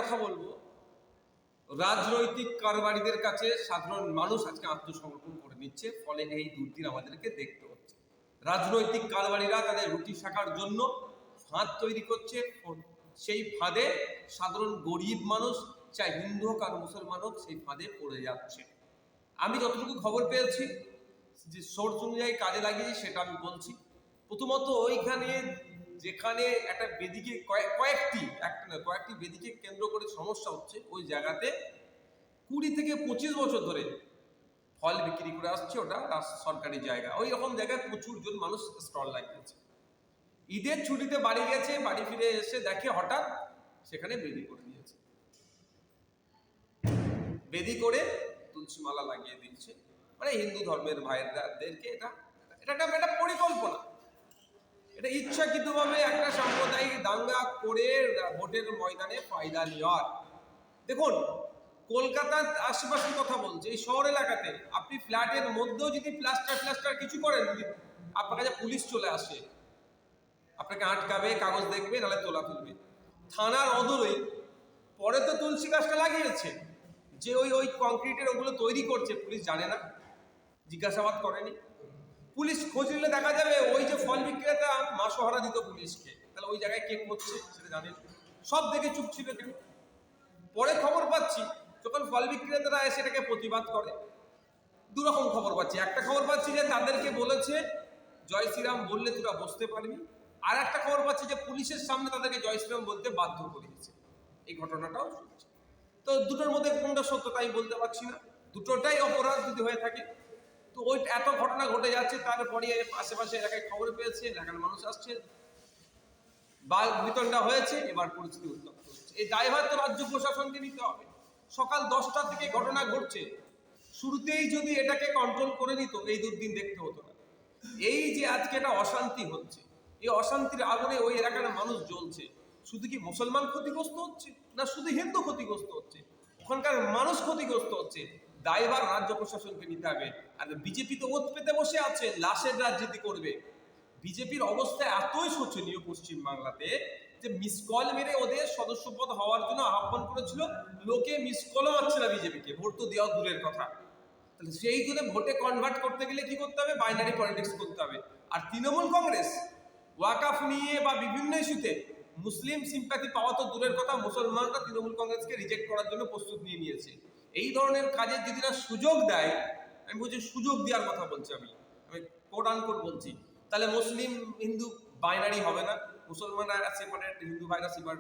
কথা বলবো, রাজনৈতিক কারবারিদের কাছে সাধারণ মানুষ আজকে আত্মসমর্পণ করে নিচ্ছে, ফলে এই দুর্দিন আমাদেরকে দেখতে হচ্ছে। রাজনৈতিক কারবারিরা তাদের রুটি শাখার জন্য ফাঁদ তৈরি করছে, সেই ফাঁদে সাধারণ গরিব মানুষ, চাই হিন্দু হোক আর মুসলমান হোক, সেই ফাঁদে পড়ে যাচ্ছে। আমি যতটুকু খবর পেয়েছি, যে সোর্স অনুযায়ী কাজে লাগিয়েছি সেটা আমি বলছি। প্রথমত ওইখানে যেখানে একটা বেদিকে কয়েকটি বেদিকে কেন্দ্র করে সমস্যা হচ্ছে, ওই জায়গাতে 20 থেকে 25 বছর ধরে ফল বিক্রি করে আসছে। ওটা সরকারি জায়গা, ওই রকম জায়গায় প্রচুর জন মানুষ স্টল লাগিয়েছে। ঈদের ছুটিতে বাড়ি গেছে, বাড়ি ফিরে এসে দেখে হঠাৎ সেখানে বেদি করে দিয়েছে, বেদি করে তুলসী মালা লাগিয়ে দিচ্ছে। মানে হিন্দু ধর্মের ভাইদেরকে এটা একটা পরিকল্পনা, এটা ইচ্ছাকৃতভাবে একটা সাম্প্রদায়িক দাঙ্গা করে ভোটের ময়দানে ফায়দা নেওয়ার। দেখুন, কলকাতার আশেপাশের কথা বলছে, এই শহর এলাকাতে আপনি ফ্ল্যাটের মধ্যেও যদি প্লাস্টার কিছু করেন, যদি আপনার কাছে পুলিশ চলে আসে, আপনাকে আটকাবে, কাগজ দেখবে, নাহলে তোলা তুলবে। থানার অদূরে পরে তো তুলসী গাছটা লাগিয়েছে, যে ওই কংক্রিটের ওগুলো তৈরি করছে, পুলিশ জানে না, জিজ্ঞাসাবাদ করেনি। পুলিশ খোঁজ নিলে দেখা যাবে ওই যে ফল বিক্রেতা মাসোহারা দিত পুলিশকে, তাহলে ওই জায়গায় কে করছে সেটা জানেন, সব দেখে চুপ ছিল কেন। পরে খবর পাচ্ছি, যখন ফল বিক্রেতারা এসে এটাকে প্রতিবাদ করে, দুরকম খবর পাচ্ছি। একটা খবর পাচ্ছি যে তাদেরকে বলেছে জয় শ্রীরাম বললে তোরা বসতে পারবি, আর একটা খবর পাচ্ছি যে পুলিশের সামনে তাদেরকে জয় শ্রীরাম বলতে বাধ্য করিয়েছে। এই ঘটনাটাও শুনছি। তো দুটোর মধ্যে কোনটা সত্য তাই বলতে পারছি না, দুটোটাই অপরাধ যদি হয়ে থাকে। তো ওই এত ঘটনা ঘটে যাচ্ছে, তারপরে আশেপাশে এলাকায় খবর পেয়েছে, এলাকার মানুষ আসছে, বাঘ বিতণ্ডা হয়েছে, এবার পরিস্থিতি উত্তপ্ত হচ্ছে। এই দায়ভার তো রাজ্য প্রশাসনকে নিতে হবে। সকাল 10টা থেকে ঘটনা ঘটছে, শুরুতেই যদি এটাকে কন্ট্রোল করে নিত, এই দুর্দিন দেখতে হতো না। এই যে আজকে একটা অশান্তি হচ্ছে, এই অশান্তির আগুনে ওই এলাকার মানুষ জ্বলছে। শুধু কি মুসলমান ক্ষতিগ্রস্ত হচ্ছে, না শুধু হিন্দু ক্ষতিগ্রস্ত হচ্ছে? ওখানকার মানুষ ক্ষতিগ্রস্ত হচ্ছে। দায়ভার রাজ্য প্রশাসনকে নিতে হবে। আর বিজেপি তো ওত পেতে বসে আছে, লাশের রাজনীতি করবে। বিজেপির অবস্থা এতই শোচনীয় পশ্চিম বাংলাতে, যে মিস কল মেরে ওদের সদস্যপদ হওয়ার জন্য আহ্বান করেছিল, লোকে মিস কলও মারছে না বিজেপিকে, ভোট তো দেওয়া দূরের কথা। তাহলে সেই জন্য ভোটে কনভার্ট করতে গেলে কি করতে হবে? বাইনারি পলিটিক্স করতে হবে। আর তৃণমূল কংগ্রেস ওয়াকাফ নিয়ে বা বিভিন্ন ইস্যুতে মুসলিম সিম্প্যাথি পাওয়া তো দূরের কথা, মুসলমানরা তৃণমূল কংগ্রেসকে রিজেক্ট করার জন্য প্রস্তুত নিয়ে নিয়েছে। এই ধরনের কাজের যদি না সুযোগ দেয়, আমি বলছি সুযোগ দেওয়ার কথা বলছি, আমি কোট আনকোট বলছি, তাহলে মুসলিম হিন্দু বাইনারি হবে না, মুসলমানরা সেপারেট, হিন্দু ভাইরা সেপারেট।